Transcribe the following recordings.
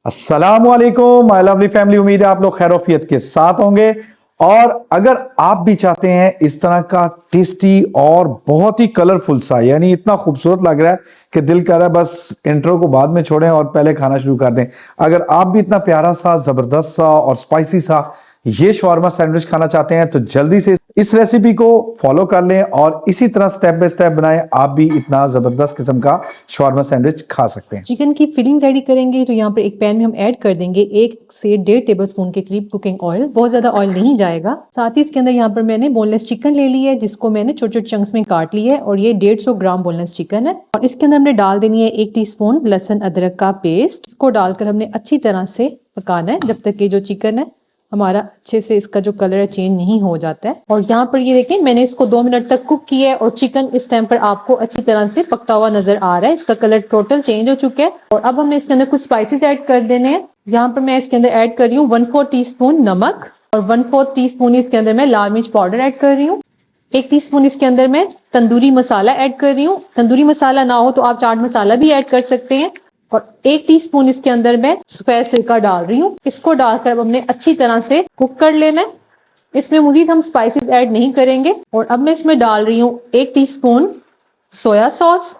अस्सलामुअलैकुम my lovely family. उम्मीद है आप लोग खैरोफियत के साथ होंगे। और अगर आप भी चाहते हैं इस तरह का टेस्टी और बहुत ही कलरफुल सा, यानी इतना खूबसूरत लग रहा है कि दिल कर रहा है बस इंट्रो को बाद में छोड़ें और पहले खाना शुरू कर दें। अगर आप भी इतना प्यारा सा, जबरदस्त सा और स्पाइसी सा ये शवारमा सैंडविच खाना चाहते हैं तो जल्दी से इस रेसिपी को फॉलो कर लें और इसी तरह स्टेप बाय स्टेप बनाएं। आप भी इतना जबरदस्त किस्म का शवारमा सैंडविच खा सकते हैं। चिकन की फिलिंग रेडी करेंगे तो यहाँ पर एक पैन में हम ऐड कर देंगे 1 से 1.5 टेबलस्पून के करीब कुकिंग ऑयल। बहुत ज्यादा ऑयल नहीं जाएगा। साथ ही इसके अंदर यहाँ पर मैंने बोनलेस चिकन ले ली है, जिसको मैंने छोटे छोटे चंक्स में काट लिया है और ये 150 ग्राम बोनलेस चिकन है। और इसके अंदर हमने डाल देनी है 1 टीस्पून लहसुन अदरक का पेस्ट। इसको डालकर हमने अच्छी तरह से पकाना है जब तक ये जो चिकन है हमारा अच्छे से इसका जो कलर है चेंज नहीं हो जाता है। और यहाँ पर ये देखें मैंने इसको 2 मिनट तक कुक किया है और चिकन इस टाइम पर आपको अच्छी तरह से पकता हुआ नजर आ रहा है। इसका कलर टोटल चेंज हो चुका है। और अब हमने इसके अंदर कुछ स्पाइसेस ऐड कर देने हैं। यहाँ पर मैं इसके अंदर ऐड कर रही हूँ 1/4 टीस्पून नमक और 1/4 टीस्पून इसके अंदर मैं लाल मिर्च पाउडर ऐड कर रही हूँ। 1 टीस्पून इसके अंदर मैं तंदूरी मसाला ऐड कर रही हूँ। तंदूरी मसाला ना हो तो आप चाट मसाला भी ऐड कर सकते हैं। और 1 टीस्पून इसके अंदर मैं सफेद सिरका डाल रही हूँ। इसको डालकर अब हमने अच्छी तरह से कुक कर लेना है। इसमें मजीद हम स्पाइसेस ऐड नहीं करेंगे। और अब मैं इसमें डाल रही हूँ 1 टीस्पून सोया सॉस।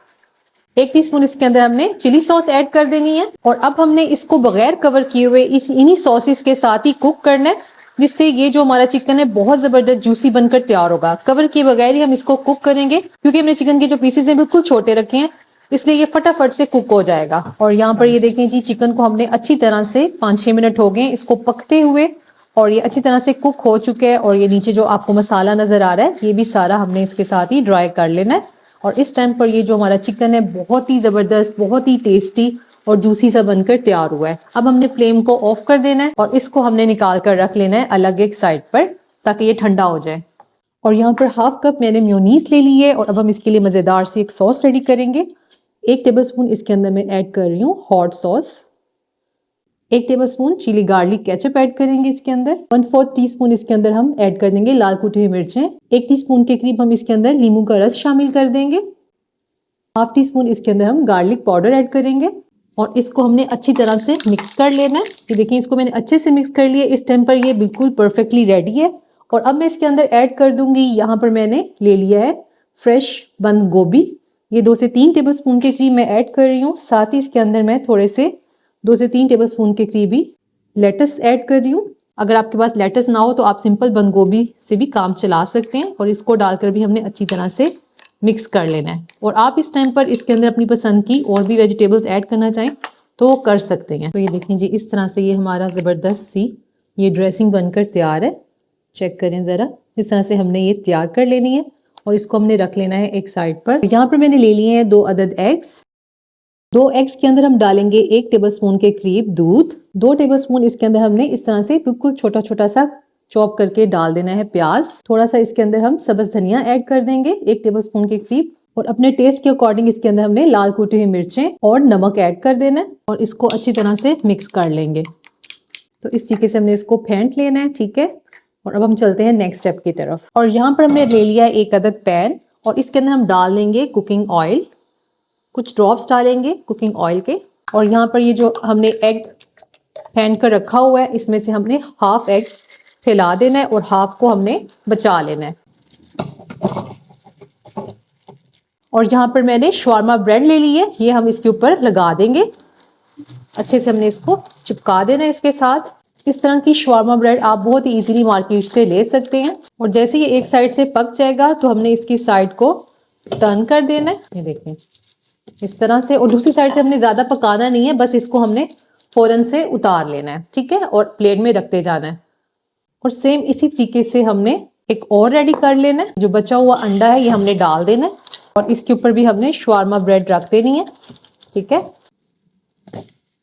1 टीस्पून इसके अंदर हमने चिली सॉस ऐड कर देनी है। और अब हमने इसको बगैर कवर किए हुए इन्हीं सॉसेस के साथ ही कुक करना है, जिससे ये जो हमारा चिकन है बहुत जबरदस्त जूसी बनकर तैयार होगा। कवर किए बगैर ही हम इसको कुक करेंगे क्योंकि हमने चिकन के जो पीसेस हैं बिल्कुल छोटे रखे हैं, इसलिए ये फटाफट से कुक हो जाएगा। और यहाँ पर ये देखें जी, चिकन को हमने अच्छी तरह से 5-6 मिनट हो गए इसको पकते हुए और ये अच्छी तरह से कुक हो चुके हैं। और ये नीचे जो आपको मसाला नजर आ रहा है ये भी सारा हमने इसके साथ ही ड्राई कर लेना है। और इस टाइम पर ये जो हमारा चिकन है बहुत ही जबरदस्त, बहुत ही टेस्टी और जूसी सा बनकर तैयार हुआ है। अब हमने फ्लेम को ऑफ कर देना है और इसको हमने निकाल कर रख लेना है अलग एक साइड पर ताकि ये ठंडा हो जाए। और यहाँ पर 1/2 कप मैंने मेयोनीज ले ली है और अब हम इसके लिए मजेदार सी एक सॉस रेडी करेंगे। 1 टेबलस्पून इसके अंदर मैं ऐड कर रही हूँ hot sauce. 1 tablespoon chilli garlic ketchup add करेंगे इसके अंदर। 1/4 टीस्पून इसके अंदर हम ऐड कर देंगे लाल कुटी हुई मिर्चें। 1 टीस्पून के करीब हम इसके अंदर नींबू का रस शामिल कर देंगे। 1/2 टीस्पून इसके अंदर हम गार्लिक पाउडर ऐड करेंगे और इसको हमने अच्छी तरह से मिक्स कर लेना है। ये देखिए इसको मैंने अच्छे से मिक्स कर लिया। इस टाइम पर ये बिल्कुल परफेक्टली रेडी है। और अब मैं इसके अंदर ऐड कर दूंगी, यहाँ पर मैंने ले लिया है फ्रेश बंद गोभी। ये 2 से 3 टेबलस्पून के करीब मैं ऐड कर रही हूँ। साथ ही इसके अंदर मैं थोड़े से 2 से 3 टेबलस्पून के करीब ही लेटस ऐड कर रही हूँ। अगर आपके पास लेटस ना हो तो आप सिंपल बंद गोभी से भी काम चला सकते हैं। और इसको डालकर भी हमने अच्छी तरह से मिक्स कर लेना है। और आप इस टाइम पर इसके अंदर अपनी पसंद की और भी वेजिटेबल्स ऐड करना चाहें तो कर सकते हैं। तो ये देखें जी, इस तरह से ये हमारा ज़बरदस्त सी ये ड्रेसिंग बनकर तैयार है। चेक करें ज़रा, इस तरह से हमने ये तैयार कर लेनी है और इसको हमने रख लेना है एक साइड पर। यहाँ पर मैंने ले लिए हैं 2 अदद एग्स। 2 एग्स के अंदर हम डालेंगे 1 टेबलस्पून के करीब दूध। 2 टेबलस्पून इसके अंदर हमने इस तरह से बिल्कुल छोटा छोटा सा चॉप करके डाल देना है प्याज। थोड़ा सा इसके अंदर हम सब्ज धनिया ऐड कर देंगे 1 टेबलस्पून के करीब। और अपने टेस्ट के अकॉर्डिंग इसके अंदर हमने लाल कुटी हुई मिर्चें और नमक ऐड कर देना है और इसको अच्छी तरह से मिक्स कर लेंगे। तो इस तरीके से हमने इसको फेंट लेना है, ठीक है। और अब हम चलते हैं नेक्स्ट स्टेप की तरफ। और यहाँ पर हमने ले लिया 1 अदद पैन और इसके अंदर हम डाल देंगे कुकिंग ऑयल। कुछ ड्रॉप्स डालेंगे कुकिंग ऑयल के। और यहाँ पर ये जो हमने एग फेंट कर रखा हुआ है इसमें से हमने हाफ एग फैला देना है और हाफ को हमने बचा लेना है। और यहाँ पर मैंने शवारमा ब्रेड ले ली है, ये हम इसके ऊपर लगा देंगे। अच्छे से हमने इसको चिपका देना है इसके साथ। इस तरह की शवारमा ब्रेड आप बहुत ही इजीली मार्केट से ले सकते हैं। और जैसे ये एक साइड से पक जाएगा तो हमने इसकी साइड को टर्न कर देना है, ये देखें इस तरह से। और दूसरी साइड से हमने ज्यादा पकाना नहीं है, बस इसको हमने फौरन से उतार लेना है, ठीक है। और प्लेट में रखते जाना है। और सेम इसी तरीके से हमने एक और रेडी कर लेना है। जो बचा हुआ अंडा है ये हमने डाल देना है और इसके ऊपर भी हमने शवारमा ब्रेड रख देनी है, ठीक है।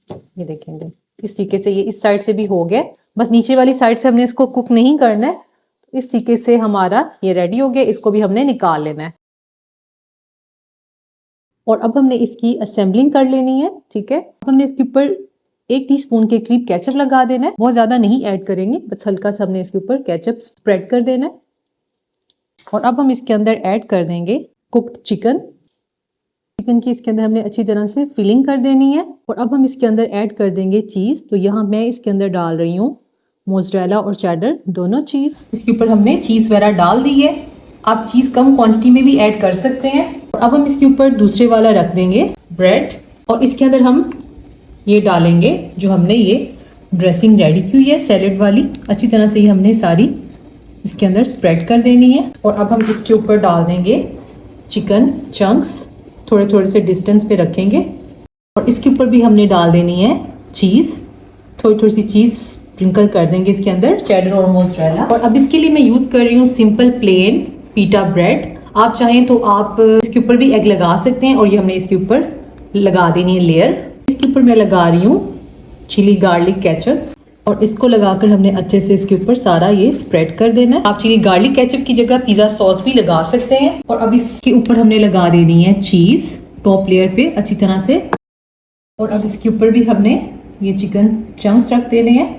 ये देखेंगे इस तरीके से ये इस साइड से भी हो गया। बस नीचे वाली साइड से हमने इसको कुक नहीं करना है। तो इस तरीके से हमारा ये रेडी हो गया। इसको भी हमने निकाल लेना है। और अब हमने इसकी असेंबलिंग कर लेनी है, ठीक है। अब हमने इसके ऊपर 1 टीस्पून के करीब केचप लगा देना है। बहुत ज्यादा नहीं ऐड करेंगे, बस हल्का सा हमने इसके ऊपर केचप स्प्रेड कर देना है। और अब हम इसके अंदर ऐड कर देंगे कुक्ड चिकन। चिकन की इसके अंदर हमने अच्छी तरह से फिलिंग कर देनी है और अब हम इसके अंदर ऐड कर देंगे चीज़। तो यहाँ मैं इसके अंदर डाल रही हूँ मोज़रेला और चेडर दोनों चीज़। इसके ऊपर हमने चीज़ वगैरह डाल दी है। आप चीज़ कम क्वांटिटी में भी ऐड कर सकते हैं। और अब हम इसके ऊपर दूसरे वाला रख देंगे ब्रेड और इसके अंदर हम ये डालेंगे जो हमने ये ड्रेसिंग रेडी की हुई है सैलेड वाली। अच्छी तरह से ये हमने सारी इसके अंदर स्प्रेड कर देनी है। और अब हम इसके ऊपर डाल देंगे चिकन चंक्स, थोड़े थोड़े से डिस्टेंस पे रखेंगे। और इसके ऊपर भी हमने डाल देनी है चीज़, थोड़ी थोड़ी सी चीज़ स्प्रिंकल कर देंगे इसके अंदर, चेडर और मोज़रेला। और अब इसके लिए मैं यूज़ कर रही हूँ सिंपल प्लेन पीटा ब्रेड। आप चाहें तो आप इसके ऊपर भी एग लगा सकते हैं और ये हमने इसके ऊपर लगा देनी है लेयर। इसके ऊपर मैं लगा रही हूँ चिली गार्लिक केचप और इसको लगाकर हमने अच्छे से इसके ऊपर सारा ये स्प्रेड कर देना है। आप चिली गार्लिक केचप की जगह पिज़्ज़ा सॉस भी लगा सकते हैं। और अब इसके ऊपर हमने लगा देनी है चीज़ टॉप लेयर पे अच्छी तरह से। और अब इसके ऊपर भी हमने ये चिकन चंक्स रख देने हैं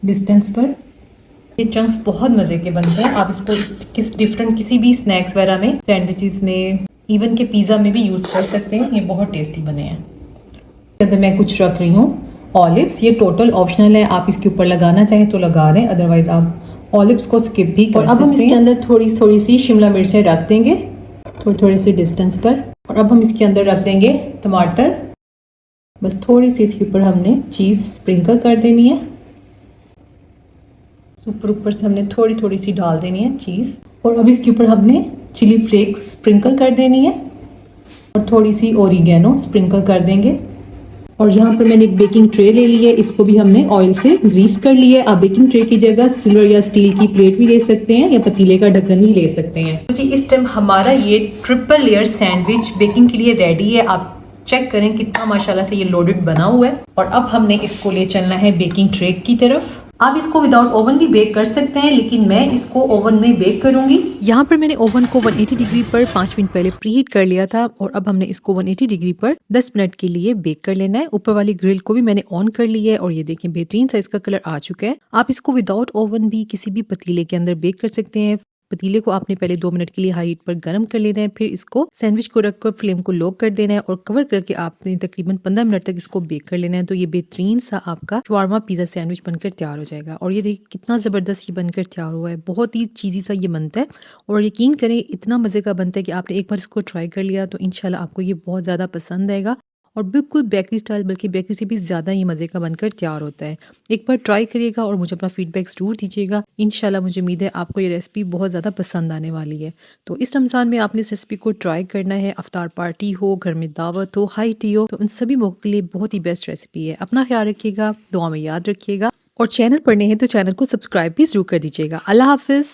डिस्टेंस पर। ये चंक्स बहुत मज़े के बनते हैं। आप इसको किसी भी स्नैक्स वगैरह में, सैंडविचेस में, इवन के पिज़्ज़ा में भी यूज़ कर सकते हैं। ये बहुत टेस्टी बने हैं। इसके अंदर मैं कुछ रख रही हूँ ऑलिव्स। ये टोटल ऑप्शनल है, आप इसके ऊपर लगाना चाहें तो लगा दें, अदरवाइज आप ऑलिव्स को स्किप भी कर सकते हैं। अब हम इसके अंदर थोड़ी थोड़ी सी शिमला मिर्चें रख देंगे थोड़ी थोड़ी सी डिस्टेंस पर। और अब हम इसके अंदर रख देंगे टमाटर, बस थोड़ी सी इसके ऊपर हमने चीज़ स्प्रिंकल कर देनी है। ऊपर से हमने थोड़ी थोड़ी सी डाल देनी है चीज़। और अब इसके ऊपर हमने चिली फ्लेक्स स्प्रिंकल कर देनी है और थोड़ी सी ओरिगेनो स्प्रिंकल कर देंगे। और यहाँ पर मैंने एक बेकिंग ट्रे ले ली है, इसको भी हमने ऑयल से ग्रीस कर लिया है। आप बेकिंग ट्रे की जगह सिल्वर या स्टील की प्लेट भी ले सकते हैं या पतीले का ढक्कन भी ले सकते हैं। जी इस टाइम हमारा ये ट्रिपल लेयर सैंडविच बेकिंग के लिए रेडी है। आप चेक करें कितना माशाल्लाह से ये लोडेड बना हुआ है। और अब हमने इसको ले चलना है बेकिंग ट्रे की तरफ। आप इसको विदाउट ओवन भी बेक कर सकते हैं, लेकिन मैं इसको ओवन में बेक करूंगी। यहाँ पर मैंने ओवन को 180 डिग्री पर 5 मिनट पहले प्रीहीट कर लिया था और अब हमने इसको 180 डिग्री पर 10 मिनट के लिए बेक कर लेना है। ऊपर वाली ग्रिल को भी मैंने ऑन कर लिया है और ये देखिए बेहतरीन सा इसका कलर आ चुका है। आप इसको विदाउट ओवन भी किसी भी पतीले के अंदर बेक कर सकते हैं। पतीले को आपने पहले 2 मिनट के लिए हाई हीट पर गर्म कर लेना है, फिर इसको सैंडविच को रखकर फ्लेम को लो कर देना है और कवर करके आपने तकरीबन 15 मिनट तक इसको बेक कर लेना है। तो ये बेहतरीन सा आपका शवारमा पिज़्ज़ा सैंडविच बनकर तैयार हो जाएगा। और ये देखिए कितना ज़बरदस्त ये बनकर तैयार हुआ है, बहुत ही चीज़ी सा ये बनता है और यकीन करें इतना मज़े का बनता है कि आपने एक बार इसको ट्राई कर लिया तो इंशाल्लाह आपको ये बहुत ज़्यादा पसंद आएगा। और बिल्कुल बेकरी स्टाइल, बल्कि बेकरी से भी ज़्यादा ये मज़े का बनकर तैयार होता है। एक बार ट्राई करिएगा और मुझे अपना फीडबैक ज़रूर दीजिएगा। इंशाल्लाह मुझे उम्मीद है आपको ये रेसिपी बहुत ज़्यादा पसंद आने वाली है। तो इस रमज़ान में आपने इस रेसिपी को ट्राई करना है। अफ्तार पार्टी हो, घर में दावत हो, हाई टी हो, तो उन सभी मौक़ों के लिए बहुत ही बेस्ट रेसिपी है। अपना ख्याल रखिएगा, दुआ में याद रखिएगा और चैनल पर नए हैं तो चैनल को सब्सक्राइब भी ज़रूर कर दीजिएगा। अल्लाह हाफ़िज़।